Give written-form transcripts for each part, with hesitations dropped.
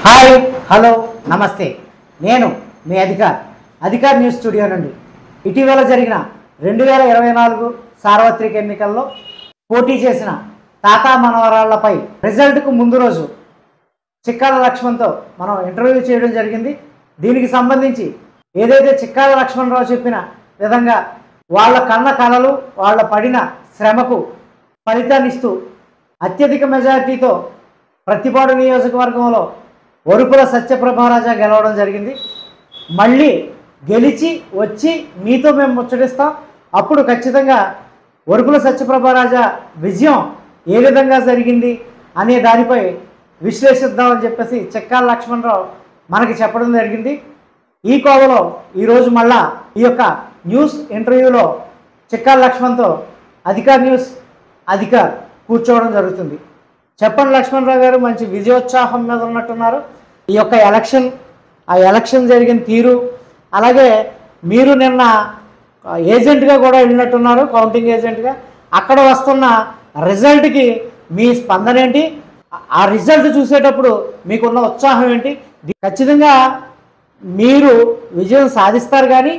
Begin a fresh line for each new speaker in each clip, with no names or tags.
Hi hello నమస్తే నేను మీ అధికార్ news studio నుండి ఇటీవల జరిగిన 2024 సార్వత్రిక ఎన్నికల్లో పోటీ చేసిన తాతా మనవరాళ్లపై రిజల్ట్కు ముందు రోజు చిక్కాల లక్ష్మణ్తో మనం ఇంటర్వ్యూ చేయడం జరిగింది. దీనికి సంబంధించి ఏదైతే చిక్కాల లక్ష్మణరావు చెప్పిన విధంగా వాళ్ళ కన్న కలలు వాళ్ళ పడిన శ్రమకు ఫలితాన్ని ఇస్తూ అత్యధిక మెజారిటీతో ప్రతిపాడు నియోజకవర్గంలో వరుపుల సత్యప్రభారాజా గెలవడం జరిగింది. మళ్ళీ గెలిచి వచ్చి మీతో మేము ముచ్చటిస్తాం. అప్పుడు ఖచ్చితంగా వరుపుల సత్యప్రభారాజా విజయం ఏ విధంగా జరిగింది అనే దానిపై విశ్లేషిద్దామని చెప్పేసి చిక్కాల లక్ష్మణరావు మనకి చెప్పడం జరిగింది. ఈ కోవలో ఈరోజు మళ్ళా ఈ యొక్క న్యూస్ ఇంటర్వ్యూలో చిక్కాల లక్ష్మణ్తో అధికార్ కూర్చోవడం జరుగుతుంది. చెప్పండి లక్ష్మణరావు గారు, మంచి విజయోత్సాహం మీద ఉన్నట్టున్నారు. ఈ యొక్క ఎలక్షన్ జరిగిన తీరు, అలాగే మీరు నిన్న ఏజెంట్గా కూడా వెళ్ళినట్టున్నారు, కౌంటింగ్ ఏజెంట్గా. అక్కడ వస్తున్న రిజల్ట్కి మీ స్పందన ఏంటి? ఆ రిజల్ట్ చూసేటప్పుడు మీకున్న ఉత్సాహం ఏంటి? ఖచ్చితంగా మీరు విజయం సాధిస్తారు, కానీ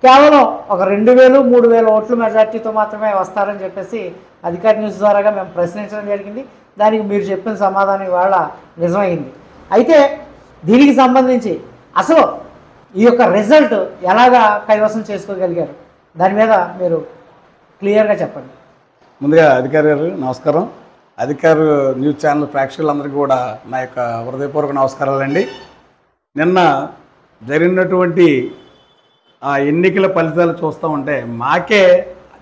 కేవలం ఒక 2000-3000 ఓట్ల మెజార్టీతో మాత్రమే వస్తారని చెప్పేసి అధికార్ న్యూస్ ద్వారాగా మేము ప్రశ్నించడం జరిగింది. దానికి మీరు చెప్పిన సమాధానం ఇవాళ నిజమైంది. అయితే దీనికి సంబంధించి అసలు ఈ యొక్క రిజల్ట్ ఎలాగా కైవసం చేసుకోగలిగారు, దాని మీద మీరు క్లియర్గా చెప్పండి.
ముందుగా అధికారి గారు నమస్కారం. అధికార్ న్యూస్ ఛానల్ ప్రేక్షకులందరికీ కూడా నా యొక్క హృదయపూర్వక నమస్కారాలండి. నిన్న జరిగినటువంటి ఆ ఎన్నికల ఫలితాలు చూస్తూ ఉంటే మాకే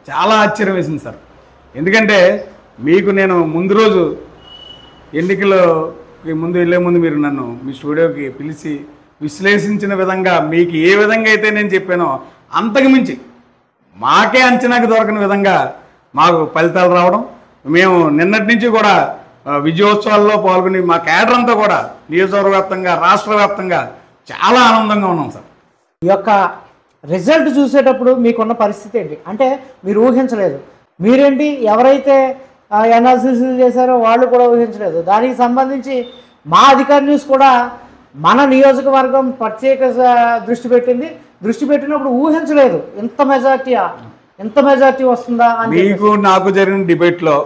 చాలా ఆశ్చర్యం వేసింది సార్. ఎందుకంటే మీకు నేను ముందు రోజు ఎన్నికలకి ముందు వెళ్ళే ముందు మీరు నన్ను మీ స్టూడియోకి పిలిచి విశ్లేషించిన విధంగా మీకు ఏ విధంగా అయితే నేను చెప్పానో అంతకు మించి మాకే అంచనాకి దొరకని విధంగా మాకు ఫలితాలు రావడం, మేము నిన్నటి నుంచి కూడా విజయోత్సవాల్లో పాల్గొని మా కేడర్ అంతా కూడా నియోజకవర్గ వ్యాప్తంగా రాష్ట్ర వ్యాప్తంగా చాలా ఆనందంగా ఉన్నాం సార్.
ఈ యొక్క రిజల్ట్ చూసేటప్పుడు మీకున్న పరిస్థితి ఏంటి? అంటే మీరు ఊహించలేదు, మీరేంటి ఎవరైతే ఎనాలిసిస్ చేశారో వాళ్ళు కూడా ఊహించలేదు. దానికి సంబంధించి మా అధికార్ న్యూస్ కూడా మన నియోజకవర్గం ప్రత్యేక దృష్టి పెట్టినప్పుడు ఊహించలేదు ఇంత మెజార్టీ వస్తుందా అని.
మీకు నాకు జరిగిన డిబేట్లో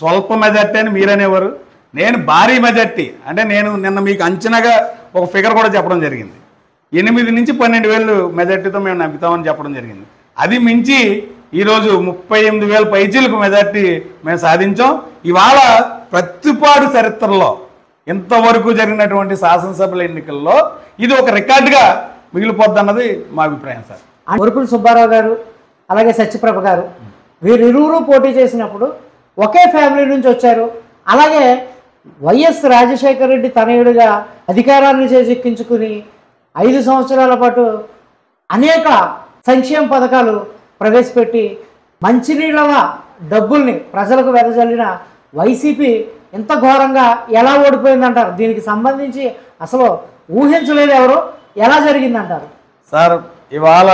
స్వల్ప మెజార్టీ అని మీరనేవారు, నేను భారీ మెజార్టీ అంటే నేను నిన్న మీకు అంచనాగా ఒక ఫిగర్ కూడా చెప్పడం జరిగింది. 8 నుంచి 12,000 మెజార్టీతో మేము నమ్ముతామని చెప్పడం జరిగింది. అది మించి ఈరోజు 38,000 పైచీలకు మెజార్టీ మేము సాధించాం. ఇవాళ ప్రతిపాడు చరిత్రలో ఇంతవరకు జరిగినటువంటి శాసనసభల ఎన్నికల్లో ఇది ఒక రికార్డుగా మిగిలిపోద్ది అన్నది మా అభిప్రాయం సార్.
వరుపుల సుబ్బారావు గారు అలాగే సత్యప్రభ గారు వీరిరువురు పోటీ చేసినప్పుడు ఒకే ఫ్యామిలీ నుంచి వచ్చారు. అలాగే వైఎస్ రాజశేఖర రెడ్డి తనయుడిగా అధికారాన్ని చేజెక్కించుకుని 5 సంవత్సరాల పాటు అనేక సంక్షేమ పథకాలు ప్రవేశపెట్టి మంచినీళ్ళ డబ్బుల్ని ప్రజలకు వెదజల్లిన వైసీపీ ఎంత ఘోరంగా ఎలా ఓడిపోయిందంటారు? దీనికి సంబంధించి అసలు ఊహించలేదు ఎవరు, ఎలా జరిగిందంటారు?
సార్ ఇవాళ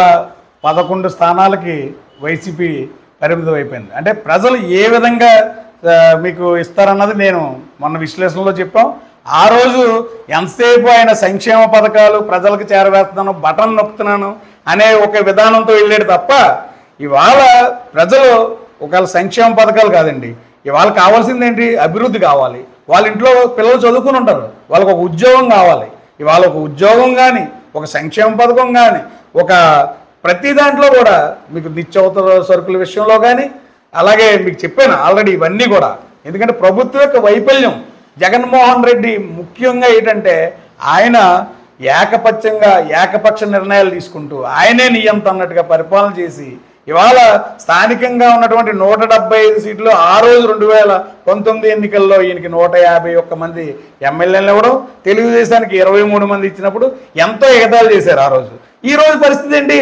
11 స్థానాలకి వైసీపీ పరిమితం అయిపోయింది. అంటే ప్రజలు ఏ విధంగా మీకు ఇస్తారన్నది నేను మొన్న విశ్లేషణలో చెప్పాం. ఆ రోజు ఎంతసేపు ఆయన సంక్షేమ పథకాలు ప్రజలకు చేరవేస్తున్నాను, బటన్ నొక్కుతున్నాను అనే ఒక విధానంతో వెళ్ళాడు తప్ప ఇవాళ ప్రజలు ఒకవేళ సంక్షేమ పథకాలు కాదండి, ఇవాళ కావాల్సింది ఏంటి? అభివృద్ధి కావాలి. వాళ్ళ ఇంట్లో పిల్లలు చదువుకుని ఉంటారు, వాళ్ళకు ఒక ఉద్యోగం కావాలి. ఇవాళ ఒక ఉద్యోగం కానీ ఒక సంక్షేమ పథకం కానీ ఒక ప్రతి దాంట్లో కూడా మీకు నిత్యావసర సరుకుల విషయంలో కానీ అలాగే మీకు చెప్పాను ఆల్రెడీ ఇవన్నీ కూడా. ఎందుకంటే ప్రభుత్వం యొక్క వైఫల్యం జగన్మోహన్ రెడ్డి ముఖ్యంగా ఏంటంటే ఆయన ఏకపక్ష నిర్ణయాలు తీసుకుంటూ ఆయనే నియంత అన్నట్టుగా పరిపాలన చేసి ఇవాళ స్థానికంగా ఉన్నటువంటి 175 సీట్లు ఆ రోజు 2019 ఎన్నికల్లో ఈయనకి 151 మంది ఎమ్మెల్యేలు ఇవ్వడం, తెలుగుదేశానికి 23 మంది ఇచ్చినప్పుడు ఎంతో ఎగతాళి చేశారు ఆ రోజు. ఈ రోజు పరిస్థితి ఏంటి?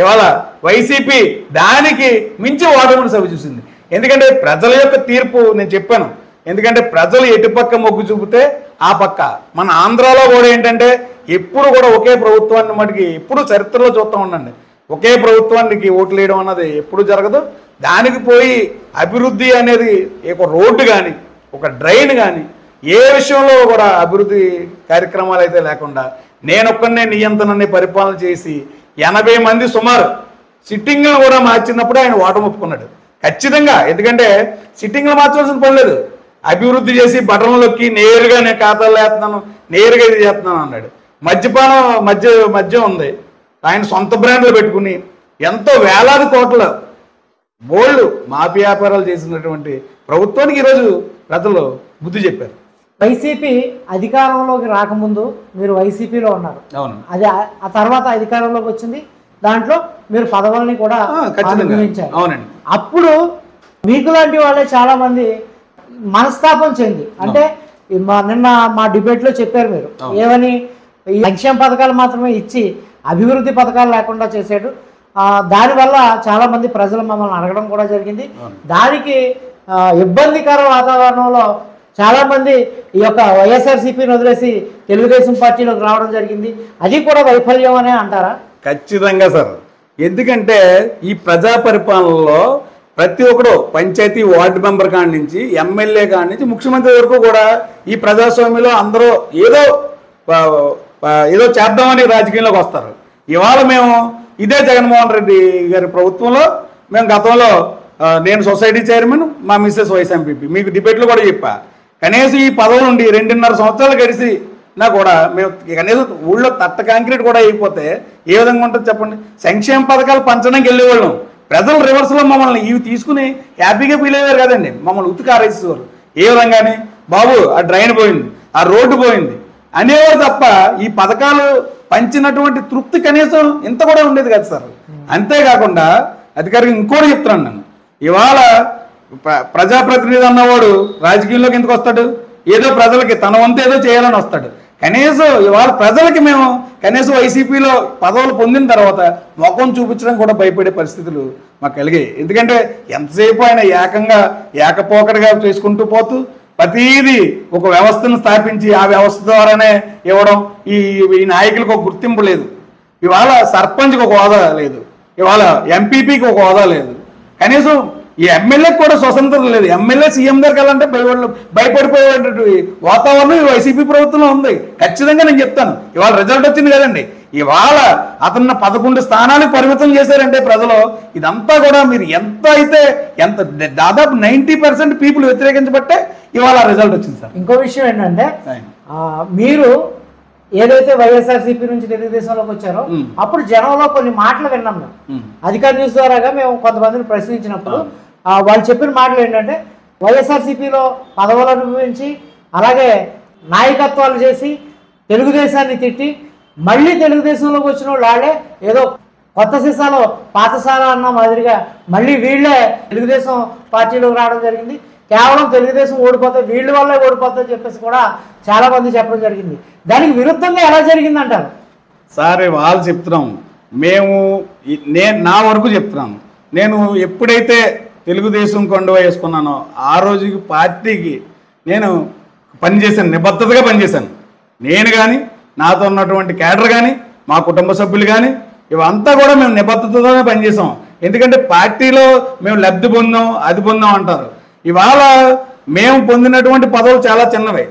ఇవాళ వైసీపీ దానికి మించి ఓటమిని సవి చూసింది. ఎందుకంటే ప్రజల యొక్క తీర్పు నేను చెప్పాను. ఎందుకంటే ప్రజలు ఎటుపక్క మొగ్గు చూపితే ఆ పక్క. మన ఆంధ్రాలో కూడా ఏంటంటే ఎప్పుడు కూడా ఒకే ప్రభుత్వాన్ని మటుకి ఎప్పుడు చరిత్రలో చూస్తూ ఉండండి, ఒకే ప్రభుత్వానికి ఓట్లు వేయడం అన్నది ఎప్పుడు జరగదు. దానికి పోయి అభివృద్ధి అనేది ఒక రోడ్డు కానీ ఒక డ్రైన్ కానీ ఏ విషయంలో కూడా అభివృద్ధి కార్యక్రమాలు అయితే లేకుండా నేనొక్కనే నియంత్రణని పరిపాలన చేసి 80 మంది సుమారు సిట్టింగ్లు కూడా మార్చినప్పుడు ఆయన ఓటమి ఒప్పుకున్నాడు ఖచ్చితంగా. ఎందుకంటే సిట్టింగ్లు మార్చవలసిన పని లేదు, అభివృద్ధి చేసి బటన్లొక్కి నేరుగా నేను ఖాతాలు వేస్తున్నాను, నేరుగా ఇది చేస్తున్నాను అన్నాడు. మద్యం ఉంది, ఆయన సొంత బ్రాండ్లు పెట్టుకుని ఎంతో వేలాది కోట్ల బోల్డ్ మాఫీ వ్యాపారాలు చేసినటువంటి ప్రభుత్వానికి ఈరోజు ప్రజలు బుద్ధి చెప్పారు.
వైసీపీ అధికారంలోకి రాకముందు మీరు వైసీపీలో ఉన్నారు,
అవును.
అది ఆ తర్వాత అధికారంలోకి వచ్చింది, దాంట్లో మీరు పదవుల్ని కూడా అనుభవించారు.
అవునండి.
అప్పుడు మీకు లాంటి వాళ్ళే చాలా మంది మనస్తాపం చెంది, అంటే నిన్న మా డిబేట్లో చెప్పారు మీరు ఏమని, ఈ సంక్షేమ పథకాలు మాత్రమే ఇచ్చి అభివృద్ధి పథకాలు లేకుండా చేశాడు, దానివల్ల చాలా మంది ప్రజలు మమ్మల్ని అడగడం కూడా జరిగింది. దానికి ఇబ్బందికర వాతావరణంలో చాలా మంది ఈ యొక్క వైఎస్ఆర్సీపీని వదిలేసి తెలుగుదేశం పార్టీలోకి రావడం జరిగింది, అది కూడా వైఫల్యం అనే అంటారా?
ఖచ్చితంగా సార్. ఎందుకంటే ఈ ప్రజా పరిపాలనలో ప్రతి ఒక్కరు పంచాయతీ వార్డు మెంబర్ కాడి నుంచి ఎమ్మెల్యే కాడి నుంచి ముఖ్యమంత్రి వరకు కూడా ఈ ప్రజాస్వామ్యంలో అందరూ ఏదో చేద్దామని రాజకీయంలోకి వస్తారు. ఇవాళ మేము ఇదే జగన్మోహన్ రెడ్డి గారి ప్రభుత్వంలో మేము గతంలో నేను సొసైటీ చైర్మన్, మా మిస్సెస్ వైస్ ఎంపీపీ, మీకు డిబేట్లు కూడా చెప్పా, కనీసం ఈ పదవి నుండి 2.5 సంవత్సరాలు గడిచి నా కూడా మేము కనీసం ఊళ్ళో తట్ట కాంక్రీట్ కూడా అయిపోతే ఏ విధంగా ఉంటుంది చెప్పండి. సంక్షేమ పథకాలు పంచడానికి వెళ్ళేవాళ్ళం, ప్రజలు రివర్స్లో మమ్మల్ని ఇవి తీసుకుని హ్యాపీగా ఫీల్ అయ్యారు కదండి, మమ్మల్ని ఉతికి ఆరేసేవారు. ఏ విధంగానే బాబు ఆ డ్రైన్ పోయింది, ఆ రోడ్డు పోయింది అనేవారు తప్ప ఈ పథకాలు పంచినటువంటి తృప్తి కనీసం ఇంత కూడా ఉండేది కదా సార్. అంతేకాకుండా అధికారికి ఇంకోటి చెప్తున్నాను నేను, ఇవాళ ప్రజాప్రతినిధి అన్నవాడు రాజకీయంలోకి ఎందుకు వస్తాడు, ఏదో ప్రజలకి తన వంతు ఏదో చేయాలని వస్తాడు. కనీసం ఇవాళ ప్రజలకి మేము కనీసం వైసీపీలో పదవులు పొందిన తర్వాత ముఖం చూపించడం కూడా భయపడే పరిస్థితులు మాకు కలిగాయి. ఎందుకంటే ఎంతసేపు ఆయన ఏకపోకడిగా చేసుకుంటూ పోతూ ప్రతీది ఒక వ్యవస్థను స్థాపించి ఆ వ్యవస్థ ద్వారానే ఇవ్వడం, ఈ నాయకులకు ఒక గుర్తింపు లేదు. ఇవాళ సర్పంచ్కి ఒక హోదా లేదు, ఇవాళ ఎంపీపీకి ఒక హోదా లేదు, కనీసం ఈ ఎమ్మెల్యేకి కూడా స్వతంత్రం లేదు. ఎమ్మెల్యే సీఎం దగ్గరికి వెళ్ళాలంటే భయపడిపోయేటువంటి వాతావరణం ఈ వైసీపీ ప్రభుత్వంలో ఉంది. ఖచ్చితంగా నేను చెప్తాను, ఇవాళ రిజల్ట్ వచ్చింది కదండి, ఇవాళ అతన్ని 11 స్థానాలకు పరిమితం చేశారంటే ప్రజలు, ఇదంతా కూడా మీరు ఎంత దాదాపు 90% పీపుల్ వ్యతిరేకించబట్టే ఇవాళ రిజల్ట్ వచ్చింది సార్.
ఇంకో విషయం ఏంటంటే మీరు ఏదైతే వైఎస్ఆర్సీపీ నుంచి తెలుగుదేశంలోకి వచ్చారో అప్పుడు జనంలో కొన్ని మాటలు విన్నాం మేము, అధికార న్యూస్ ద్వారాగా మేము కొంతమందిని ప్రశ్నించినప్పుడు వాళ్ళు చెప్పిన మాటలు ఏంటంటే వైఎస్ఆర్సీపీలో పదవులు అనుభవించి అలాగే నాయకత్వాలు చేసి తెలుగుదేశాన్ని తిట్టి మళ్ళీ తెలుగుదేశంలోకి వచ్చిన వాళ్ళే ఏదో కొత్త సీసాలో పాతసాల అన్న మాదిరిగా మళ్ళీ వీళ్ళే తెలుగుదేశం పార్టీలోకి రావడం జరిగింది, కేవలం తెలుగుదేశం ఓడిపోతే వీళ్ళ వల్లే ఓడిపోతుందని చెప్పేసి కూడా చాలా మంది చెప్పడం జరిగింది. దానికి విరుద్ధంగా ఎలా జరిగిందంటారు
సార్? వాళ్ళు చెప్తున్నాం, నా వరకు చెప్తున్నాను, నేను ఎప్పుడైతే తెలుగుదేశం కండువా వేసుకున్నానో ఆ రోజుకి పార్టీకి నేను పనిచేశాను, నిబద్ధతగా పనిచేశాను. నేను కానీ నాతో ఉన్నటువంటి క్యాడర్ కానీ మా కుటుంబ సభ్యులు కానీ ఇవంతా కూడా మేము నిబద్ధతతోనే పనిచేసాం. ఎందుకంటే పార్టీలో మేము లబ్ధి పొందాం అది పొందాం అంటారు, ఇవాళ మేము పొందినటువంటి పదవులు చాలా చిన్నవి,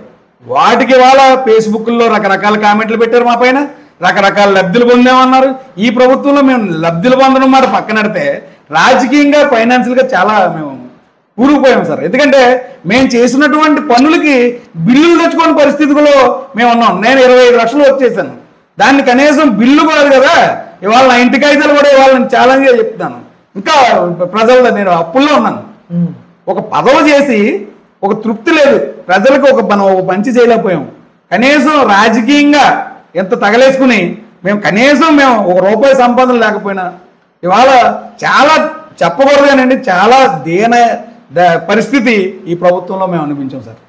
వాటికి ఇవాళ ఫేస్బుక్లో రకరకాల కామెంట్లు పెట్టారు, మా పైన రకరకాల లబ్ధులు పొందామన్నారు. ఈ ప్రభుత్వంలో మేము లబ్ధులు పొందడం మాట పక్కనడితే రాజకీయంగా ఫైనాన్షియల్గా చాలా మేము కూరుకుపోయాం సార్. ఎందుకంటే మేము చేసినటువంటి పనులకి బిల్లులు తెచ్చుకోని పరిస్థితిలో మేము ఉన్నాం. నేను 25 లక్షలు వచ్చేసాను, దాన్ని కనీసం బిల్లు కాదు కదా, ఇవాళ నా ఇంటి కాగితాలు కూడా ఇవాళ నేను ఛాలెంజ్గా చెప్తాను, ఇంకా ప్రజల్లో నేను అప్పుల్లో ఉన్నాను. ఒక పదవి చేసి ఒక తృప్తి లేదు ప్రజలకు, మనం ఒక మంచి చేయలేకపోయాం. కనీసం రాజకీయంగా ఎంత తగలేసుకుని మేము ఒక రూపాయి సంపాదన లేకపోయినా ఇవాళ చాలా చెప్పకూడదు కానండి, చాలా పరిస్థితి ఈ ప్రభుత్వంలో మేము అనిపించాం సార్.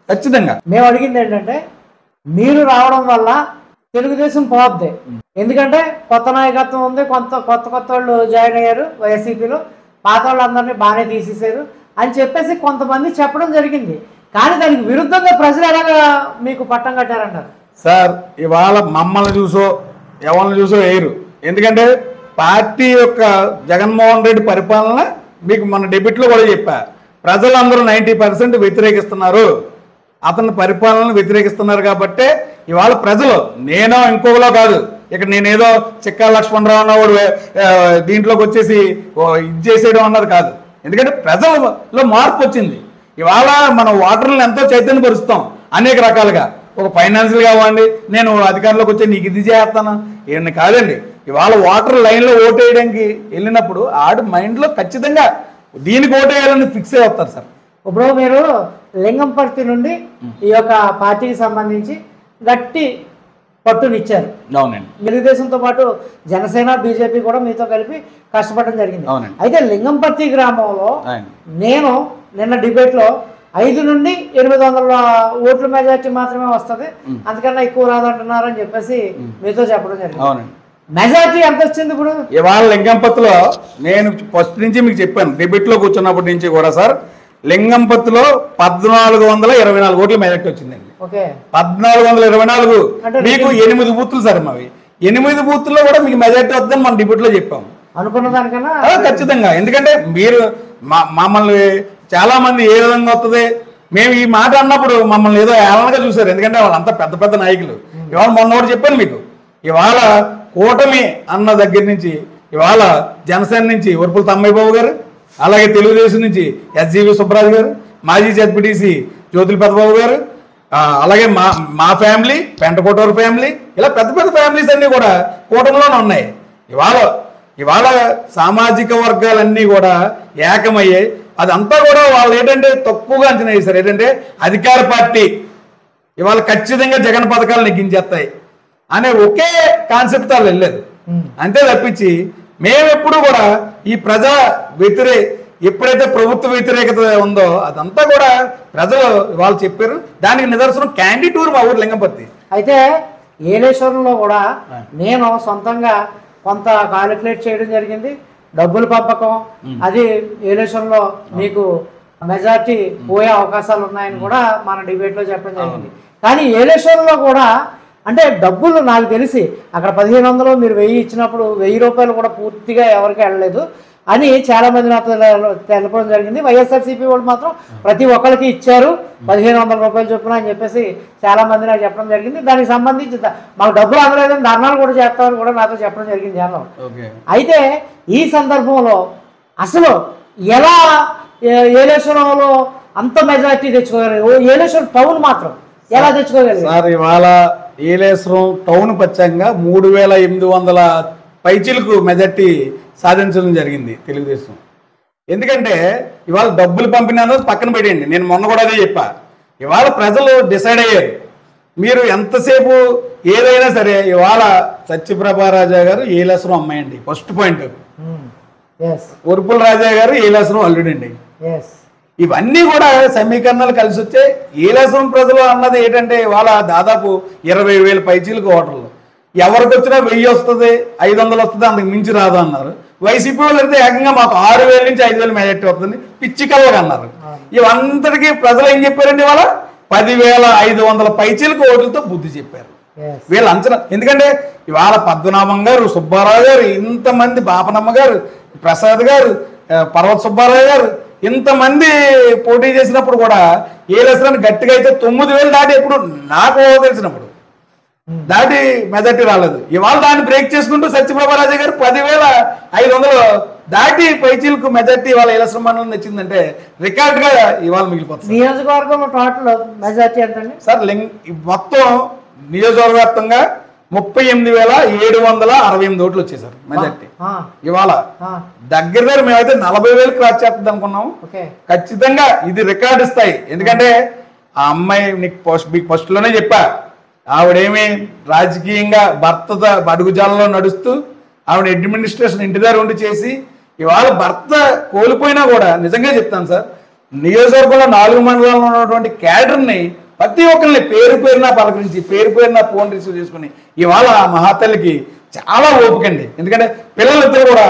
ఖచ్చితంగా
మేము అడిగింది ఏంటంటే మీరు రావడం వల్ల తెలుగుదేశం పోద్ది, ఎందుకంటే కొత్త నాయకత్వం ఉంది, కొత్త వాళ్ళు జాయిన్ అయ్యారు వైసీపీలో, పాత వాళ్ళందరినీ బాగానే తీసేశారు అని చెప్పేసి కొంతమంది చెప్పడం జరిగింది. కానీ దానికి విరుద్ధంగా ప్రజలు ఎలాగా మీకు పట్టం కట్టారంటారు
సార్? ఇవాళ మమ్మల్ని చూసో ఎవరిని చూసో వేయరు, ఎందుకంటే పార్టీ యొక్క జగన్మోహన్ రెడ్డి పరిపాలన మీకు మన డెబిట్లో కూడా చెప్పా, ప్రజలందరూ 90% వ్యతిరేకిస్తున్నారు. అతని పరిపాలనను వ్యతిరేకిస్తున్నారు కాబట్టే ఇవాళ ప్రజలు నేనో ఇంకోలో కాదు, ఇక్కడ నేనేదో చిక్కా లక్ష్మణరావు అన్నవాడు దీంట్లోకి వచ్చేసి ఇది చేసేయడం అన్నది కాదు. ఎందుకంటే ప్రజలలో మార్పు వచ్చింది. ఇవాళ మనం ఓటర్లను ఎంతో చైతన్యపరుస్తాం అనేక రకాలుగా. ఒక ఫైనాన్షియల్ కావండి, నేను అధికారంలోకి వచ్చి నీకు ఇది చేస్తాను ఏమన్నా కాదండి. ఇవాళ ఓటర్ లైన్లో ఓటు వేయడానికి వెళ్ళినప్పుడు ఆడు మైండ్లో ఖచ్చితంగా దీనికి ఓటు వేయాలని ఫిక్స్ అయ్యి వస్తారు సార్.
ఇప్పుడు మీరు లింగంపర్తి నుండి ఈ యొక్క పార్టీకి సంబంధించి గట్టి పట్టునిచ్చారు.
అవునండి.
తెలుగుదేశంతో పాటు జనసేన, బీజేపీ కూడా మీతో కలిపి కష్టపడడం జరిగింది.
అవునండి.
అయితే లింగంపర్తి గ్రామంలో నేను నిన్న డిబేట్లో 5 నుండి 800 ఓట్ల మెజార్టీ మాత్రమే వస్తుంది, అంతకన్నా ఎక్కువ రాదంటున్నారు అని చెప్పేసి మీతో చెప్పడం జరిగింది. మెజార్టీ ఎంత వచ్చింది ఇప్పుడు?
ఇవాళ లింగంపత్తిలో నేను ఫస్ట్ నుంచి మీకు చెప్పాను, డిబేట్లో కూర్చున్నప్పటి నుంచి కూడా సార్, లింగంపత్తిలో 1424 ఓట్ల మెజార్టీ వచ్చిందండి. 1424 మీకు 8 బూతులు సార్ మావి. 8 బూతుల్లో కూడా మీకు మెజార్టీ వద్దని మనం డిబేట్లో చెప్పాము.
అనుకున్న దానికన్నా
ఖచ్చితంగా. ఎందుకంటే మీరు మమ్మల్ని చాలా మంది ఏ విధంగా వస్తుంది, మేము ఈ మాట అన్నప్పుడు మమ్మల్ని ఏదో ఏలనగా చూశారు. ఎందుకంటే వాళ్ళంతా పెద్ద పెద్ద నాయకులు. ఇవాళ మొన్న ఒకటి చెప్పాను మీకు, ఇవాళ కూటమి అన్న దగ్గర నుంచి ఇవాళ జనసేన నుంచి ఉరుపుల తమ్మయ్య బాబు గారు, అలాగే తెలుగుదేశం నుంచి ఎస్జీవి సుబ్బరాజు గారు, మాజీ జడ్పీటీసీ జ్యోతుల పెద్దబాబు గారు, అలాగే మా ఫ్యామిలీ, పెంటకోటూరు ఫ్యామిలీ, ఇలా పెద్ద పెద్ద ఫ్యామిలీస్ అన్నీ కూడా కూటమిలోనే ఉన్నాయి. ఇవాళ సామాజిక వర్గాలన్నీ కూడా ఏకమయ్యాయి. అదంతా కూడా వాళ్ళు ఏంటంటే తక్కువగా అంచనా వేశారు. ఏంటంటే అధికార పార్టీ ఇవాళ ఖచ్చితంగా జగన్ పథకాలు నెగ్గించేస్తాయి అనే ఒకే కాన్సెప్ట్ వాళ్ళు వెళ్ళలేదు. అంతే తప్పించి మేమెప్పుడు కూడా ఈ ప్రజా ఎప్పుడైతే ప్రభుత్వ వ్యతిరేకత ఉందో అదంతా కూడా ప్రజలు వాళ్ళు చెప్పారు. దానికి నిదర్శనం క్యాండిడేట్ మా ఊరు లింగంపర్తి.
అయితే ఏలేశ్వరంలో కూడా నేను సొంతంగా కొంత కాలిక్యులేట్ చేయడం జరిగింది. డబ్బులు పంపకం అది ఏలేశ్వరంలో మీకు మెజార్టీ పోయే అవకాశాలు ఉన్నాయని కూడా మన డిబేట్లో చెప్పడం జరిగింది. కానీ ఏలేశ్వరంలో కూడా అంటే డబ్బులు నాకు తెలిసి అక్కడ 1500 మీరు 1000 ఇచ్చినప్పుడు 1000 రూపాయలు కూడా పూర్తిగా ఎవరికి వెళ్ళలేదు అని చాలామంది నాతో తెలపడం జరిగింది. వైఎస్ఆర్సీపీ వాళ్ళు మాత్రం ప్రతి ఒక్కరికి ఇచ్చారు 1500 రూపాయలు చొప్పున అని చెప్పేసి చాలామంది నాకు చెప్పడం జరిగింది. దానికి సంబంధించి మాకు డబ్బులు అందలేదని ధర్నాలు కూడా చేస్తామని కూడా నాతో చెప్పడం జరిగింది జనం. అయితే ఈ సందర్భంలో అసలు ఎలా ఏలేశ్వరంలో అంత మెజారిటీ తెచ్చుకోగలరు? ఏలేశ్వరం టౌన్ మాత్రం ఎలా తెచ్చుకోగలరు
సార్? ఇవాళ ఏలేశ్వరం టౌన్ పచ్చంగా 3800 పైచీలకు మెజార్టీ సాధించడం జరిగింది తెలుగుదేశం. ఎందుకంటే ఇవాళ డబ్బులు పంపిణీ పక్కన పెట్టండి, నేను మొన్న కూడా అదే చెప్పా. ఇవాళ ప్రజలు డిసైడ్ అయ్యారు. మీరు ఎంతసేపు ఏదైనా సరే ఇవాళ సత్యప్రభారాజా గారు ఏలేశ్వరం అమ్మాయి అండి, ఫస్ట్ పాయింట్. ఉరుపుల రాజా గారు ఏలేశ్వరం అల్లుడు అండి. ఇవన్నీ కూడా సమీకరణాలు కలిసి వచ్చే ఏలేశ్వరం ప్రజలు అన్నది ఏంటంటే ఇవాళ దాదాపు 20,000 పైచీలకు ఓటర్లు. ఎవరికి వచ్చినా 1000 వస్తుంది, 500 వస్తుంది, అంతకు మించి రాదు అన్నారు. వైసీపీ వాళ్ళు అయితే ఏకంగా మాకు 6,000 నుంచి 5,000 మెజార్టీ వస్తుంది పిచ్చి కలవగా అన్నారు. ఇవంతటికీ ప్రజలు ఏం చెప్పారండి? ఇవాళ 10,500 పైచీలకు ఓట్లతో బుద్ధి చెప్పారు వీళ్ళు అంచనా. ఎందుకంటే ఇవాళ పద్మనాభం గారు, సుబ్బారావు గారు, ఇంతమంది, బాపనమ్మ గారు, ప్రసాద్ గారు, పర్వత సుబ్బారావు గారు, ఇంతమంది పోటీ చేసినప్పుడు కూడా ఏలేశ్వరాన్ని గట్టిగా అయితే 9,000 దాటి ఎప్పుడు నాకు తెలిసినప్పుడు దాటి మెజార్టీ రాలేదు. ఇవాళ దాన్ని బ్రేక్ చేసుకుంటూ సత్యప్రభారాజా గారు 10,500 దాటి పైచీలకు మెజార్టీ ఇవాళ ఏలేశ్వరం మండలం తెచ్చిందంటే రికార్డుగా ఇవాళ మిగిలిపోతుంది.
నియోజకవర్గంలో టోటల్ మెజార్టీ ఎంతండి
సార్? మొత్తం నియోజకవర్గ వ్యాప్తంగా 38,768 ఓట్లు వచ్చాయి సార్ మెజార్టీ. ఇవాళ దగ్గర మేమైతే 40,000 క్రాస్ చేస్తుంది అనుకున్నాం. ఖచ్చితంగా ఇది రికార్డు స్థాయి. ఎందుకంటే ఆ అమ్మాయి మీకు ఫస్ట్ లోనే చెప్పా, ఆవిడేమి రాజకీయంగా భర్త అడుగుజాలలో నడుస్తూ ఆవిడ అడ్మినిస్ట్రేషన్ ఇంటి దగ్గర ఉండి చేసి ఇవాళ భర్త కోల్పోయినా కూడా నిజంగా చెప్తాను సార్, నియోజకవర్గంలో 4 మండలాల్లో ఉన్నటువంటి క్యాడర్ని ప్రతి ఒక్కరిని పేరు పేరున పలకరించి పేరు పేరున ఫోన్ రిసీవ్ చేసుకుని ఇవాళ ఆ మహాతల్లికి చాలా ఓపికండి. ఎందుకంటే పిల్లలిద్దరు కూడా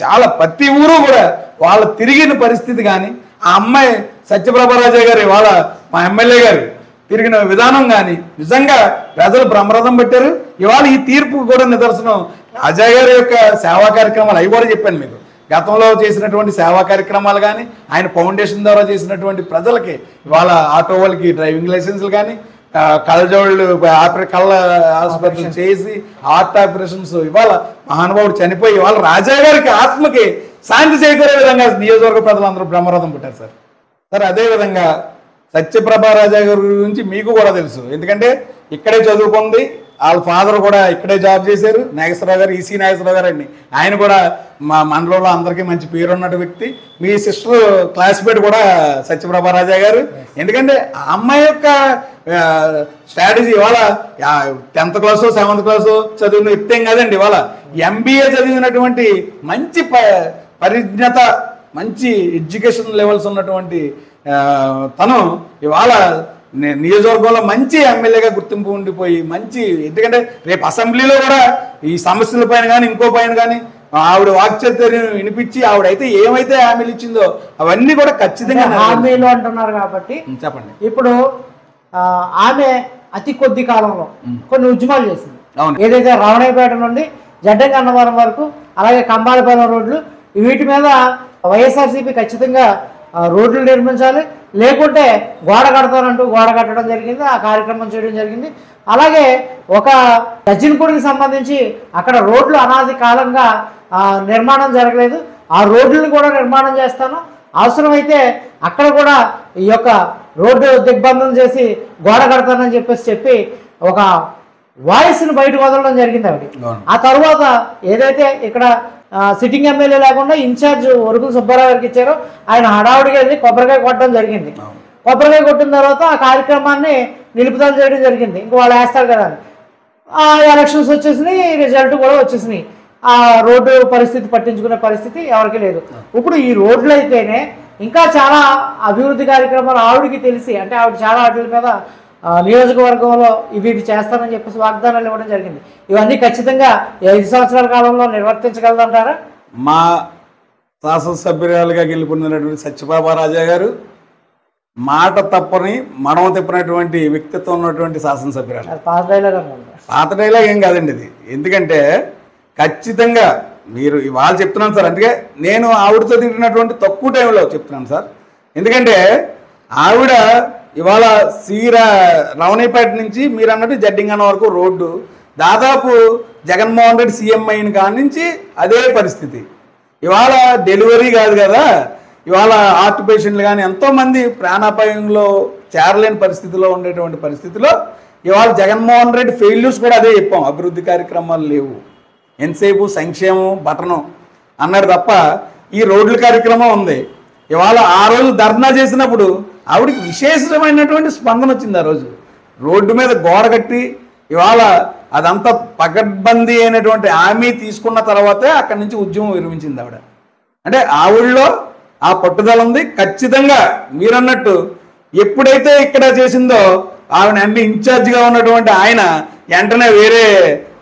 చాలా ప్రతి ఊరు కూడా వాళ్ళ తిరిగిన పరిస్థితి కానీ ఆ అమ్మాయి సత్యప్రభారాజా గారు ఇవాళ మా ఎమ్మెల్యే గారు తిరిగిన విధానం కానీ నిజంగా ప్రజలు బ్రహ్మరథం పెట్టారు. ఇవాళ ఈ తీర్పు కూడా నిదర్శనం. అజయ్ గారి యొక్క సేవా కార్యక్రమాలు అవి కూడా చెప్పాను మీకు. గతంలో చేసినటువంటి సేవా కార్యక్రమాలు కానీ ఆయన ఫౌండేషన్ ద్వారా చేసినటువంటి ప్రజలకి ఇవాళ ఆటో వాళ్ళకి డ్రైవింగ్ లైసెన్స్లు కానీ కళ్ళజోళ్ళు కళ్ళ ఆసుపత్రులు చేసి హార్ట్ ఆపరేషన్స్ ఇవాళ మహానుభావుడు చనిపోయి ఇవాళ రాజా గారికి ఆత్మకి శాంతి చేకూరే విధంగా నియోజకవర్గ ప్రజలందరూ బ్రహ్మరథం పుట్టారు సార్ అదేవిధంగా సత్యప్రభా రాజా గారి గురించి మీకు కూడా తెలుసు, ఎందుకంటే ఇక్కడే చదువుకుంది, వాళ్ళ ఫాదర్ కూడా ఇక్కడే జాబ్ చేశారు, నాగేశ్వరరావు గారు, ఈసీ నాగేశ్వరరావు గారు అండి. ఆయన కూడా మా మండలంలో అందరికీ మంచి పేరు ఉన్నట్టు వ్యక్తి. మీ సిస్టర్ క్లాస్మేట్ కూడా సత్యప్రభా రాజా గారు. ఎందుకంటే ఆ అమ్మాయి యొక్క స్ట్రాటజీ ఇవాళ 10th క్లాసు 7th క్లాసు చదివిన వ్యక్తి ఏం కాదండి, ఇవాళ MBA చదివినటువంటి మంచి పరిజ్ఞత, మంచి ఎడ్యుకేషన్ లెవెల్స్ ఉన్నటువంటి తను ఇవాళ నియోజకవర్గంలో మంచి ఎమ్మెల్యేగా గుర్తింపు ఉండిపోయి మంచి, ఎందుకంటే రేపు అసెంబ్లీలో కూడా ఈ సమస్యల పైన కానీ ఇంకో పైన కానీ ఆవిడ వాక్చర్యం వినిపించి ఆవిడైతే ఏమైతే హామీలు ఇచ్చిందో అవన్నీ కూడా ఖచ్చితంగా
హామీలు అంటున్నారు కాబట్టి
చెప్పండి.
ఇప్పుడు ఆమె అతి కొద్ది కాలంలో కొన్ని ఉద్యమాలు చేసింది.
అవును.
ఏదైతే రావణయ్యపేట నుండి జడ్డంగి అన్నవరం వరకు, అలాగే కంబాలపాలెం రోడ్లు, వీటి మీద వైఎస్ఆర్సీపీ ఖచ్చితంగా రోడ్లు నిర్మించాలి, లేకుంటే గోడ కడతానంటూ గోడ కట్టడం జరిగింది, ఆ కార్యక్రమం చేయడం జరిగింది. అలాగే ఒక గజ్జినపూడికి సంబంధించి అక్కడ రోడ్లు అనాది కాలంగా నిర్మాణం జరగలేదు, ఆ రోడ్లను కూడా నిర్మాణం చేస్తాను, అవసరమైతే అక్కడ కూడా ఈ యొక్క రోడ్డు దిగ్బంధం చేసి గోడ కడతానని చెప్పి ఒక వాయిస్ని బయటకు వదలడం జరిగింది ఆవిడ. ఆ తర్వాత ఏదైతే ఇక్కడ సిట్టింగ్ ఎమ్మెల్యే లేకుండా ఇన్ఛార్జ్ వరకుల సుబ్బారావు గారికి ఇచ్చారో ఆయన హడావుడిగా వెళ్ళి కొబ్బరికాయ కొట్టడం జరిగింది. కొబ్బరికాయ కొట్టిన తర్వాత ఆ కార్యక్రమాన్ని నిలుపుదల చేయడం జరిగింది. ఇంక వాళ్ళు వేస్తారు కదా అని ఆ ఎలక్షన్స్ వచ్చేసినాయి, రిజల్ట్ కూడా వచ్చేసినాయి. ఆ రోడ్డు పరిస్థితి పట్టించుకునే పరిస్థితి ఎవరికి లేదు. ఇప్పుడు ఈ రోడ్లు అయితేనే ఇంకా చాలా అభివృద్ధి కార్యక్రమాలు ఆవిడకి తెలిసి, అంటే ఆవిడ చాలా వాటి మీద నియోజకవర్గంలో ఇవి చేస్తానని చెప్పేసి వాగ్దానాలు ఇవ్వడం జరిగింది. ఇవన్నీ ఖచ్చితంగా 5 సంవత్సరాల కాలంలో నిర్వర్తించగలదంటారా?
మా శాసనసభ్యురాలుగా గెలుపొందినటువంటి సత్యప్రభా రాజా గారు మాట తప్పని మడమ తిప్పినటువంటి వ్యక్తిత్వం ఉన్నటువంటి శాసనసభ్యురాలు. పాత డైలాగ్ ఏం కాదండి ఇది. ఎందుకంటే ఖచ్చితంగా మీరు ఇవాళ చెప్తున్నాను సార్, అందుకే నేను ఆవిడతో తిరిగినటువంటి తక్కువ టైంలో చెప్తున్నాను సార్. ఎందుకంటే ఆవిడ ఇవాళ రావణయ్యపేట నుంచి మీరు అన్నట్టు జడ్డింగన్న వరకు రోడ్డు దాదాపు జగన్మోహన్ రెడ్డి సీఎం అయిన కాడి నుంచి అదే పరిస్థితి. ఇవాళ డెలివరీ కాదు కదా, ఇవాళ హార్ట్ పేషెంట్లు కానీ ఎంతోమంది ప్రాణాపాయంలో చేరలేని పరిస్థితిలో ఉండేటువంటి పరిస్థితిలో ఇవాళ జగన్మోహన్ రెడ్డి ఫెయిల్యూర్స్ కూడా అదే చెప్పాం, అభివృద్ధి కార్యక్రమాలు లేవు, ఎంతసేపు సంక్షేమం బటనం అన్నాడు తప్ప ఈ రోడ్ల కార్యక్రమం ఉంది. ఇవాళ ఆ రోజు ధర్నా చేసినప్పుడు ఆవిడికి విశేషమైనటువంటి స్పందన వచ్చింది. ఆ రోజు రోడ్డు మీద గోడ కట్టి ఇవాళ అదంతా పకడ్బందీ అయినటువంటి హామీ తీసుకున్న తర్వాతే అక్కడి నుంచి ఉద్యమం విరమించింది ఆవిడ. అంటే ఆవిడలో ఆ పట్టుదల ఉంది. ఖచ్చితంగా మీరన్నట్టు ఎప్పుడైతే ఇక్కడ చేసిందో ఆవిడ అన్ని ఇన్ఛార్జిగా ఉన్నటువంటి ఆయన వెంటనే వేరే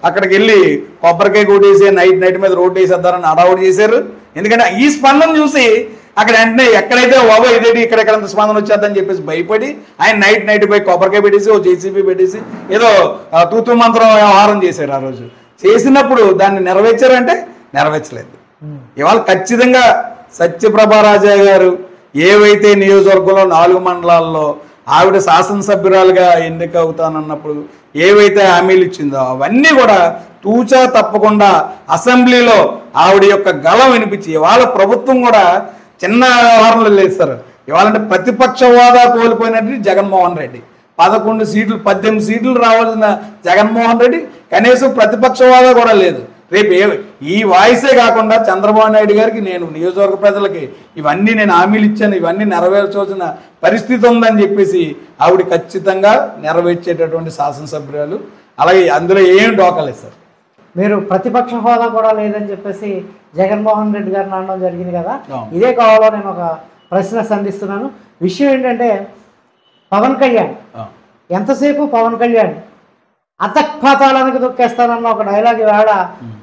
అక్కడికి వెళ్ళి కొబ్బరికాయ కొట్టేసి నైట్ మీద రోడ్డు వేసేద్దారని అడావుడు చేశారు. ఎందుకంటే ఈ స్పందన చూసి అక్కడ వెంటనే ఎక్కడైతే బాబా ఇదేంటి ఇక్కడెక్కడంత స్పందన వచ్చేద్దని చెప్పేసి భయపడి ఆయన నైట్ పోయి కొబ్బరికాయ పెట్టేసి ఓ జేసీబీ పెట్టేసి ఏదో తూతు మంత్రం వ్యవహారం చేశారు. ఆ రోజు చేసినప్పుడు దాన్ని నెరవేర్చారంటే నెరవేర్చలేదు. ఇవాళ ఖచ్చితంగా సత్యప్రభా రాజా గారు ఏవైతే నియోజకవర్గంలో 4 మండలాల్లో ఆవిడ శాసనసభ్యురాలుగా ఎన్నిక అవుతానన్నప్పుడు ఏవైతే హామీలు ఇచ్చిందో అవన్నీ కూడా తూచా తప్పకుండా అసెంబ్లీలో ఆవిడ యొక్క గళం వినిపించి ఇవాళ ప్రభుత్వం కూడా చిన్న వ్యవహారంలో లేస్తారు. ఇవాళంటే ప్రతిపక్ష హోదా కోల్పోయినట్టు జగన్మోహన్ రెడ్డి 11 సీట్లు 18 సీట్లు రావాల్సిన జగన్మోహన్ రెడ్డి కనీసం ప్రతిపక్ష హోదా కూడా లేదు. రేపు ఈ వాయిసే కాకుండా చంద్రబాబు నాయుడు గారికి నేను నియోజకవర్గ ప్రజలకి ఇవన్నీ నేను హామీలు ఇచ్చాను, ఇవన్నీ నెరవేర్చవలసిన పరిస్థితి ఉందని చెప్పేసి ఆవిడ ఖచ్చితంగా నెరవేర్చేటటువంటి శాసనసభ్యురాలు. అలాగే అందులో ఏం డోకలేదు సార్.
మీరు ప్రతిపక్ష హోదా కూడా లేదని చెప్పేసి జగన్మోహన్ రెడ్డి గారిని అనడం జరిగింది కదా, ఇదే కావాలో నేను ఒక ప్రశ్న సంధిస్తున్నాను. విషయం ఏంటంటే పవన్ కళ్యాణ్ ఎంతసేపు పవన్ కళ్యాణ్ అతఃపాతాళానికి దొక్కేస్తానన్న ఒక డైలాగ్ ఇవాళ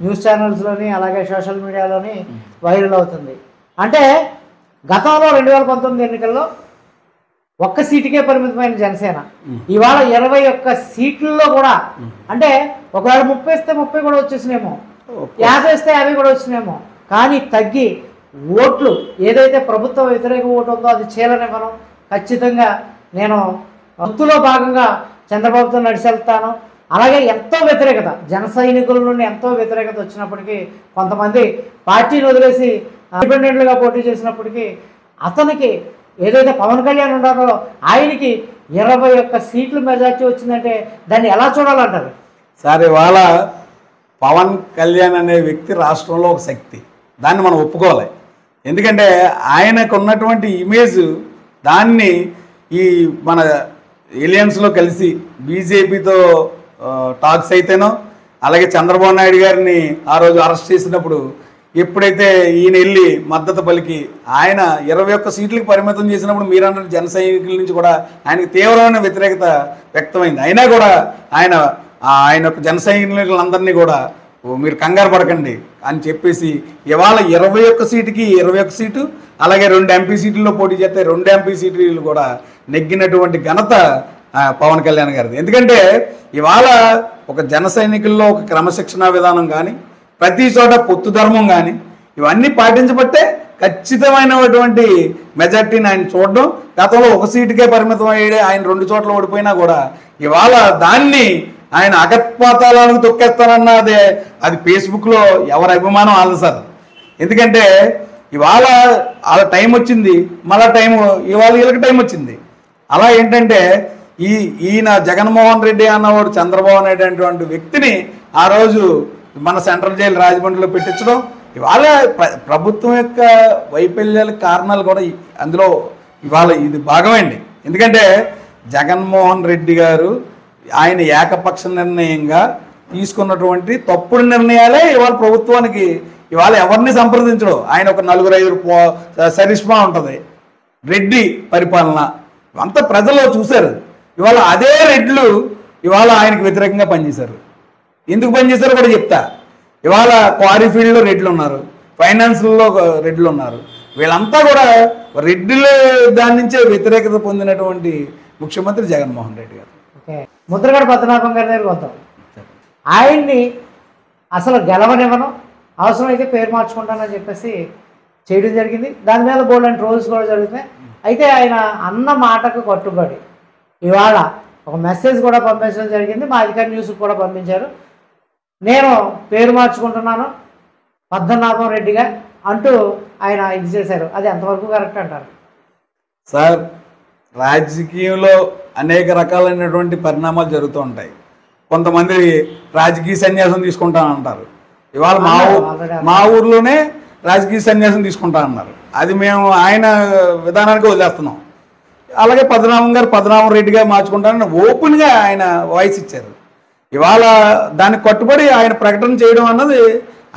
న్యూస్ ఛానల్స్లోని అలాగే సోషల్ మీడియాలోని వైరల్ అవుతుంది. అంటే గతంలో 2019 ఎన్నికల్లో 1 సీటుకే పరిమితమైన జనసేన ఇవాళ 21 సీట్లలో కూడా, అంటే ఒకవేళ 30 ఇస్తే 30 కూడా వచ్చేసినేమో, 50 ఇస్తే 50 కూడా వచ్చినేమో, కానీ తగ్గి ఓట్లు ఏదైతే ప్రభుత్వ వ్యతిరేక ఓటు ఉందో అది చీలనివ్వను, ఖచ్చితంగా నేను వంతులో భాగంగా చంద్రబాబుతో నడిచెళ్తాను. అలాగే ఎంతో వ్యతిరేకత, జన సైనికుల నుండి ఎంతో వ్యతిరేకత వచ్చినప్పటికీ, కొంతమంది పార్టీని వదిలేసి ఇండిపెండెంట్లుగా పోటీ చేసినప్పటికీ, అతనికి ఏదైతే పవన్ కళ్యాణ్ ఉన్నారో ఆయనకి 21 సీట్లు మెజార్టీ వచ్చిందంటే దాన్ని ఎలా చూడాలంటారు?
సార్, ఇవాళ పవన్ కళ్యాణ్ అనే వ్యక్తి రాష్ట్రంలో ఒక శక్తి, దాన్ని మనం ఒప్పుకోవాలి. ఎందుకంటే ఆయనకు ఉన్నటువంటి ఇమేజ్, దాన్ని ఈ మన ఎలియన్స్లో కలిసి బీజేపీతో టాక్స్ అయితేనో, అలాగే చంద్రబాబు నాయుడు గారిని ఆ రోజు అరెస్ట్ చేసినప్పుడు ఎప్పుడైతే ఈయన వెళ్ళి మద్దతు పలికి ఆయన 21 సీట్లకు పరిమితం చేసినప్పుడు మీరన్న జన సైనికుల నుంచి కూడా ఆయనకు తీవ్రమైన వ్యతిరేకత వ్యక్తమైంది. అయినా కూడా ఆయన యొక్క జన సైనికులందరినీ కూడా మీరు కంగారు పడకండి అని చెప్పేసి ఇవాళ 21 సీటుకి 21 సీటు, అలాగే 2 ఎంపీ సీట్లలో పోటీ చేస్తే 2 ఎంపీ సీట్లు కూడా నెగ్గినటువంటి ఘనత పవన్ కళ్యాణ్ గారిది. ఎందుకంటే ఇవాళ ఒక జన సైనికుల్లో ఒక క్రమశిక్షణా విధానం కానీ, ప్రతి చోట పొత్తు ధర్మం కానీ ఇవన్నీ పాటించబట్టే ఖచ్చితమైనటువంటి మెజార్టీని ఆయన చూడడం. గతంలో 1 సీటుకే పరిమితం అయ్యే ఆయన 2 చోట్ల ఓడిపోయినా కూడా ఇవాళ దాన్ని ఆయన అగత్పాతాలకు తొక్కేస్తానన్నదే అది ఫేస్బుక్లో ఎవరి అభిమానం వాళ్ళది సార్. ఎందుకంటే ఇవాళ వాళ్ళ టైం వచ్చింది, మళ్ళా ఇవాళ వీళ్ళకి టైం వచ్చింది. అలా ఏంటంటే ఈయన జగన్మోహన్ రెడ్డి అన్నవాడు చంద్రబాబు నాయుడు అనేటువంటి వ్యక్తిని ఆ రోజు మన సెంట్రల్ జైలు రాజమండ్రిలో పెట్టించడం, ఇవాళ ప్రభుత్వం యొక్క వైఫల్యాలకు కారణాలు కూడా అందులో ఇవాళ ఇది భాగమండి. ఎందుకంటే జగన్మోహన్ రెడ్డి గారు ఆయన ఏకపక్ష నిర్ణయంగా తీసుకున్నటువంటి తప్పుడు నిర్ణయాలే ఇవాళ ప్రభుత్వానికి ఇవాళ ఎవరిని సంప్రదించడం. ఆయన ఒక 4-5 సరిష్మా ఉంటుంది, రెడ్డి పరిపాలన అంతా ప్రజలు చూశారు. ఇవాళ అదే రెడ్లు ఇవాళ ఆయనకు వ్యతిరేకంగా పనిచేశారు. ఎందుకు పనిచేశారో కూడా చెప్తా. ఇవాళ క్వారీ ఫీల్డ్లో రెడ్లు ఉన్నారు, ఫైనాన్స్లో రెడ్లు ఉన్నారు. వీళ్ళంతా కూడా రెడ్డిల దాని నుంచే వ్యతిరేకత పొందినటువంటి ముఖ్యమంత్రి జగన్మోహన్ రెడ్డి గారు.
ఓకే, ముద్రగడ పద్మనాభం గారి దగ్గరికి వద్దాం. ఆయన్ని అసలు గెలవనివ్వను, అవసరమైతే పేరు మార్చుకుంటానని చెప్పేసి చేయడం జరిగింది. దాని మీద బోల్డెన్ ట్రోల్స్ కూడా జరుగుతున్నాయి. అయితే ఆయన అన్న మాటకు కట్టుబడి ఇవాళ ఒక మెసేజ్ కూడా పంపించడం జరిగింది. మా అధికార న్యూస్కి కూడా పంపించారు. నేను పేరు మార్చుకుంటున్నాను పద్మనాభం రెడ్డిగా అంటూ ఆయన ఇది చేశారు. అది ఎంతవరకు కరెక్ట్ అంటారు?
సార్, రాజకీయంలో అనేక రకాలైనటువంటి పరిణామాలు జరుగుతూ ఉంటాయి. కొంతమంది రాజకీయ సన్యాసం తీసుకుంటానంటారు. ఇవాళ మా ఊర్లోనే రాజకీయ సన్యాసం తీసుకుంటానన్నారు. అది మేము ఆయన విధానానికి వదిలేస్తున్నాం. అలాగే పద్మనాభం రెడ్డిగా మార్చుకుంటానని ఓపెన్గా ఆయన వాయిస్ ఇచ్చారు. ఇవాళ దానికి కట్టుబడి ఆయన ప్రకటన చేయడం అన్నది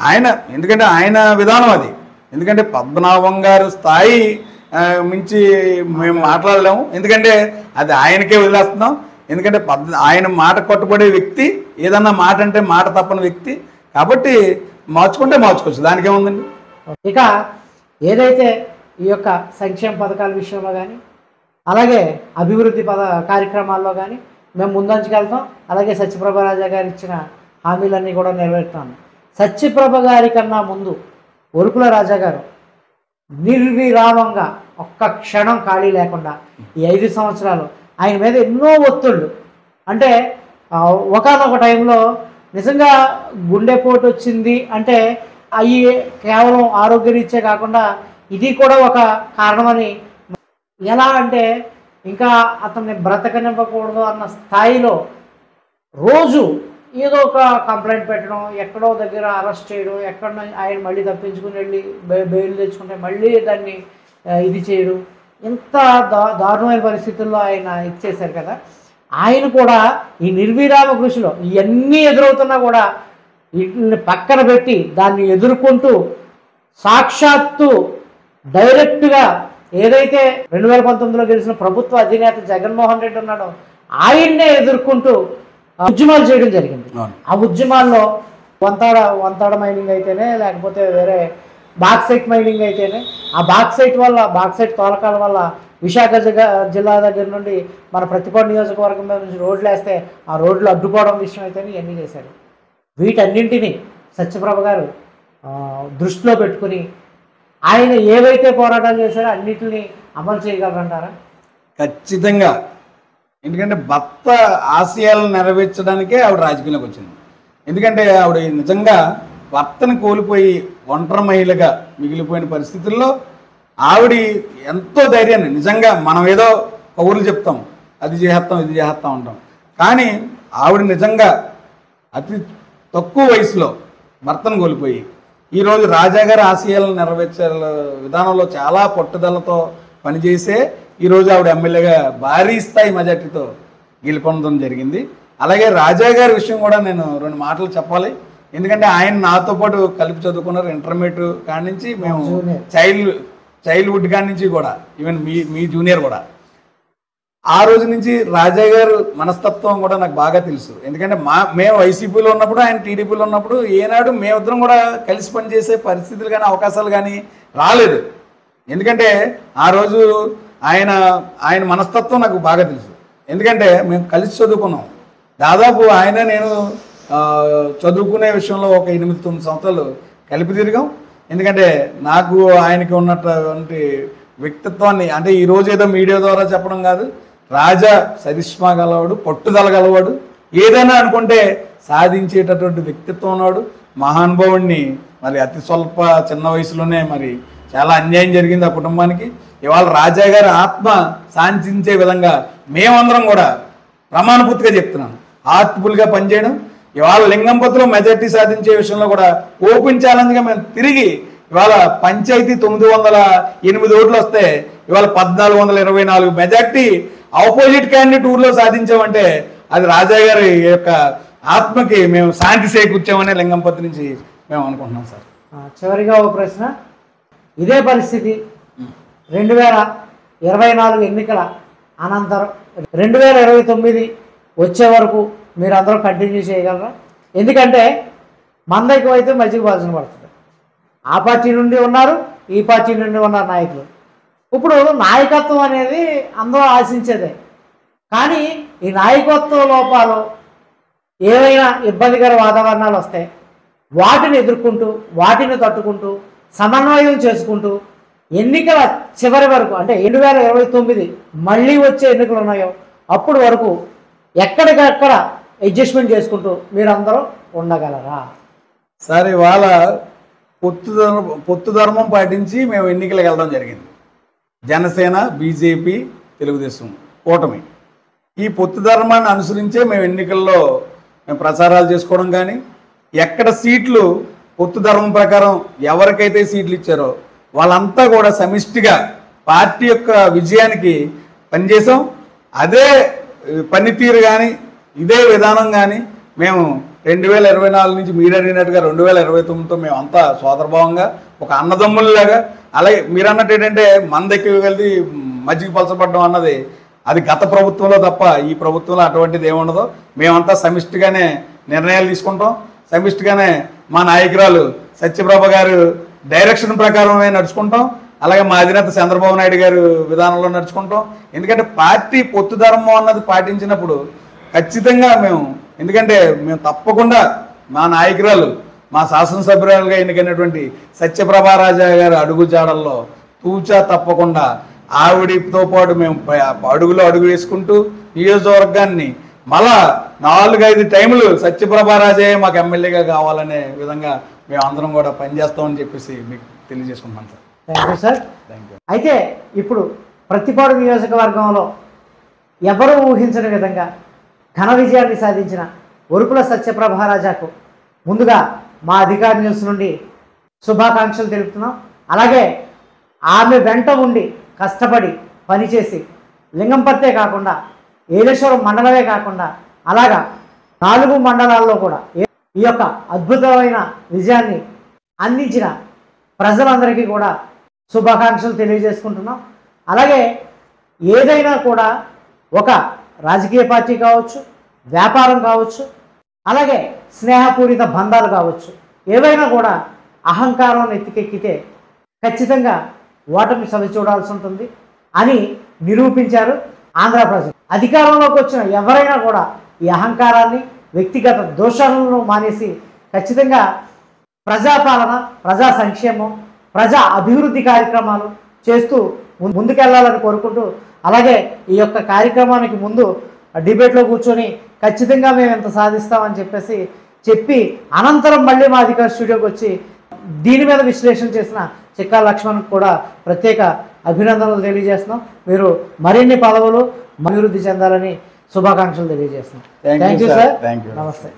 ఆయన, ఎందుకంటే ఆయన విధానం అది. ఎందుకంటే పద్మనాభం గారు స్థాయి మించి మేము మాట్లాడలేము. ఎందుకంటే అది ఆయనకే వదిలేస్తున్నాం. ఎందుకంటే ఆయన మాట కట్టుబడే వ్యక్తి, ఏదన్నా మాట అంటే మాట తప్పని వ్యక్తి. కాబట్టి మార్చుకుంటే మార్చుకోవచ్చు, దానికేముందండి.
ఇక ఏదైతే ఈ యొక్క సంక్షేమ పథకాల విషయంలో కానీ, అలాగే అభివృద్ధి కార్యక్రమాల్లో కానీ మేము ముందంచుకెళ్తాం. అలాగే సత్యప్రభ రాజా గారు ఇచ్చిన హామీలన్నీ కూడా నెరవేరుతాము. సత్యప్రభ గారి కన్నా ముందు ఒరుకుల రాజా గారు నిర్విరామంగా ఒక్క క్షణం ఖాళీ లేకుండా ఈ 5 సంవత్సరాలు ఆయన మీద ఎన్నో ఒత్తిళ్ళు, అంటే ఒకానొక టైంలో నిజంగా గుండెపోటు వచ్చింది అంటే అవి కేవలం ఆరోగ్యరీత్యా కాకుండా ఇది కూడా ఒక కారణమని, ఎలా అంటే ఇంకా అతన్ని బ్రతకనివ్వకూడదు అన్న స్థాయిలో రోజు ఏదో ఒక కంప్లైంట్ పెట్టడం, ఎక్కడో దగ్గర అరెస్ట్ చేయడం, ఎక్కడ ఆయన మళ్ళీ తప్పించుకుని వెళ్ళి బెయిల్ తెచ్చుకుంటే మళ్ళీ దాన్ని ఇది చేయడం, ఇంత దారుణమైన పరిస్థితుల్లో ఆయన ఇచ్చేశారు కదా. ఆయన కూడా ఈ నిర్విరామ కృషిలో ఇవన్నీ ఎదురవుతున్నా కూడా వీటిని పక్కన పెట్టి దాన్ని ఎదుర్కొంటూ సాక్షాత్తు డైరెక్ట్గా ఏదైతే 2019లో గెలిచిన ప్రభుత్వ అధినేత జగన్మోహన్ రెడ్డి ఉన్నాడో ఆయన్నే ఎదుర్కొంటూ ఉద్యమాలు చేయడం జరిగింది. ఆ ఉద్యమాల్లో వంతాడ మైనింగ్ అయితేనే, లేకపోతే వేరే బాక్సైట్ మైనింగ్ అయితేనే, ఆ బాక్సైట్ తోలకాల వల్ల విశాఖ జిల్లా దగ్గర నుండి మన ప్రతిపాడు నియోజకవర్గం మీద నుంచి రోడ్లు వేస్తే ఆ రోడ్లు అడ్డుకోవడం విషయం అయితేనే ఇవన్నీ చేశారు. వీటన్నింటినీ సత్యప్రభ గారు దృష్టిలో పెట్టుకుని ఆయన ఏవైతే పోరాటాలు చేశారో అన్నిటిని అమలు చేయగలరంటారా?
ఖచ్చితంగా. ఎందుకంటే భర్త ఆశయాలను నెరవేర్చడానికే ఆవిడ రాజకీయంలోకి వచ్చింది. ఎందుకంటే ఆవిడ నిజంగా భర్తను కోల్పోయి ఒంటరి మహిళగా మిగిలిపోయిన పరిస్థితుల్లో ఆవిడ ఎంతో ధైర్యాన్ని, నిజంగా మనం ఏదో కౌరులు చెప్తాం, అది చేస్తాం ఇది చేస్తాం అంటాం, కానీ ఆవిడ నిజంగా అతి తక్కువ వయసులో భర్తను కోల్పోయి ఈరోజు రాజాగారి ఆశయాలను నెరవేర్చే విధానంలో చాలా పట్టుదలతో పనిచేసే ఈరోజు ఆవిడ ఎమ్మెల్యేగా భారీ స్థాయి మెజార్టీతో గెలుపొందడం జరిగింది. అలాగే రాజాగారి విషయం కూడా నేను 2 మాటలు చెప్పాలి. ఎందుకంటే ఆయన నాతో పాటు కలిపి చదువుకున్నారు. ఇంటర్మీడియట్ కాడి నుంచి మేము చైల్డ్హుడ్ కాడి నుంచి కూడా, ఈవెన్ మీ జూనియర్ కూడా. ఆ రోజు నుంచి రాజాగారు మనస్తత్వం కూడా నాకు బాగా తెలుసు. ఎందుకంటే మేము వైసీపీలో ఉన్నప్పుడు, ఆయన టీడీపీలో ఉన్నప్పుడు ఏనాడు మేమిద్దరం కూడా కలిసి పనిచేసే పరిస్థితులు కానీ అవకాశాలు కానీ రాలేదు. ఎందుకంటే ఆ రోజు ఆయన మనస్తత్వం నాకు బాగా తెలుసు. ఎందుకంటే మేము కలిసి చదువుకున్నాం. దాదాపు ఆయన నేను చదువుకునే విషయంలో ఒక 8-9 సంవత్సరాలు కలిపి తిరిగాం. ఎందుకంటే నాకు ఆయనకి ఉన్నటువంటి వ్యక్తిత్వాన్ని, అంటే ఈరోజు ఏదో మీడియా ద్వారా చెప్పడం కాదు, రాజా సరిష్మా గలవాడు, పట్టుదల గలవాడు, ఏదైనా అనుకుంటే సాధించేటటువంటి వ్యక్తిత్వం ఉన్నాడు, మహానుభావుడిని. మరి అతి స్వల్ప చిన్న వయసులోనే మరి చాలా అన్యాయం జరిగింది ఆ కుటుంబానికి. ఇవాళ రాజా గారి ఆత్మ శాంతించే విధంగా మేమందరం కూడా ప్రమాణపూర్తిగా చెప్తున్నాను, హార్ట్ఫుల్గా పనిచేయడం. ఇవాళ లింగంపతిలో మెజార్టీ సాధించే విషయంలో కూడా ఓపెన్ ఛాలెంజ్గా మేము తిరిగి ఇవాళ పంచాయతీ 908 ఓట్లు వస్తే ఇవాళ 1424 మెజార్టీ ఆపోజిట్ క్యాండిడేట్ ఊర్లో సాధించామంటే అది రాజా గారి యొక్క ఆత్మకి మేము శాంతి చేకూర్చామనే లింగంపతి నుంచి మేము అనుకుంటున్నాం సార్.
చివరిగా ఒక ప్రశ్న, ఇదే పరిస్థితి 2024 ఎన్నికల అనంతరం 2029 వచ్చే వరకు మీరు అందరూ కంటిన్యూ చేయగలరా? ఎందుకంటే మందకి అయితే మజ్జిగ పాల్సిన పడుతుంది. ఆ పార్టీ నుండి ఉన్నారు, ఈ పార్టీ నుండి ఉన్నారు నాయకులు. ఇప్పుడు నాయకత్వం అనేది అందరూ ఆశించేదే, కానీ ఈ నాయకత్వ లోపాలు ఏవైనా ఇబ్బందికర వాతావరణాలు వస్తే వాటిని ఎదుర్కొంటూ, వాటిని తట్టుకుంటూ, సమన్వయం చేసుకుంటూ ఎన్నికల చివరి వరకు, అంటే 2029 మళ్ళీ వచ్చే ఎన్నికలు ఉన్నాయో అప్పుడు వరకు ఎక్కడికక్కడ అడ్జస్ట్మెంట్ చేసుకుంటూ మీరందరూ ఉండగలరా?
సార్, ఇవాళ పొత్తు ధర్మం పాటించి మేము ఎన్నికలకు వెళ్ళడం జరిగింది. జనసేన, బీజేపీ, తెలుగుదేశం కూటమి ఈ పొత్తు ధర్మాన్ని అనుసరించే మేము ఎన్నికల్లో ప్రచారాలు చేసుకోవడం కానీ, ఎక్కడ సీట్లు పొత్తు ధర్మం ప్రకారం ఎవరికైతే సీట్లు ఇచ్చారో వాళ్ళంతా కూడా సమిష్టిగా పార్టీ యొక్క విజయానికి పనిచేసాం. అదే పనితీరు కానీ, ఇదే విధానం కానీ మేము 2024 నుంచి మీరు అడిగినట్టుగా 2029తో మేము అంతా సోదరభావంగా ఒక అన్నదమ్ముల్లాగా, అలాగే మీరు అన్నట్టు ఏంటంటే మందెక్కి వెళ్తే మజ్జిగ పలచబడ్డం అన్నది అది గత ప్రభుత్వంలో తప్ప ఈ ప్రభుత్వంలో అటువంటిది ఏముండదు. మేమంతా సమిష్టిగానే నిర్ణయాలు తీసుకుంటాం, సమిష్టిగానే మా నాయకురాలు సత్యప్రభ గారు డైరెక్షన్ ప్రకారమే నడుచుకుంటాం, అలాగే మా అధినేత చంద్రబాబు నాయుడు గారు విధానంలో నడుచుకుంటాం. ఎందుకంటే పార్టీ పొత్తు ధర్మం అన్నది పాటించినప్పుడు ఖచ్చితంగా ఎందుకంటే మేము తప్పకుండా మా నాయకురాలు, మా శాసనసభ్యురాలుగా ఎన్నికైనటువంటి సత్యప్రభారాజా గారి అడుగుజాడల్లో తూచా తప్పకుండా ఆవిడతో పాటు మేము అడుగు వేసుకుంటూ నియోజకవర్గాన్ని మళ్ళా 4-5 టైములు సత్యప్రభారాజే మాకు ఎమ్మెల్యేగా కావాలనే విధంగా మేము అందరం కూడా పనిచేస్తామని చెప్పేసి మీకు తెలియజేసుకుంటాం sir.
Thank you sir.
Thank you.
అయితే ఇప్పుడు ప్రతిపాడు నియోజకవర్గంలో ఎవరు ఊహించని విధంగా ఘన విజయాన్ని సాధించిన ఒరుకుల సత్యప్రభారాజాకు ముందుగా మా అధికార న్యూస్ నుండి శుభాకాంక్షలు తెలుపుతున్నాం. అలాగే ఆమె వెంట ఉండి కష్టపడి పనిచేసి లింగంపర్తే కాకుండా ఏలేశ్వరం మండలమే కాకుండా అలాగా 4 మండలాల్లో కూడా ఈ యొక్క అద్భుతమైన విజయాన్ని అందించిన ప్రజలందరికీ కూడా శుభాకాంక్షలు తెలియజేసుకుంటున్నాం. అలాగే ఏదైనా కూడా ఒక రాజకీయ పార్టీ కావచ్చు, వ్యాపారం కావచ్చు, అలాగే స్నేహపూరిత బంధాలు కావచ్చు, ఏవైనా కూడా అహంకారం ఎత్తికెక్కితే ఖచ్చితంగా ఓటమి సవి చూడాల్సి ఉంటుంది అని నిరూపించారు ఆంధ్ర ప్రజలు. అధికారంలోకి వచ్చిన ఎవరైనా కూడా ఈ అహంకారాన్ని, వ్యక్తిగత దోషాలను మానేసి ఖచ్చితంగా ప్రజాపాలన, ప్రజా సంక్షేమం, ప్రజా అభివృద్ధి కార్యక్రమాలు చేస్తూ ముందుకెళ్లాలని కోరుకుంటూ, అలాగే ఈ యొక్క కార్యక్రమానికి ముందు డిబేట్లో కూర్చొని ఖచ్చితంగా మేము ఎంత సాధిస్తామని చెప్పి అనంతరం మళ్ళీ మా అధికార స్టూడియోకి వచ్చి దీని మీద విశ్లేషణ చేసిన చిక్కా లక్ష్మణ్కి కూడా ప్రత్యేక అభినందనలు తెలియజేస్తున్నాం. మీరు మరిన్ని పదవులు అభివృద్ధి చెందాలని శుభాకాంక్షలు తెలియజేస్తున్నాం. Thank you sir.
Thank you.
నమస్తే.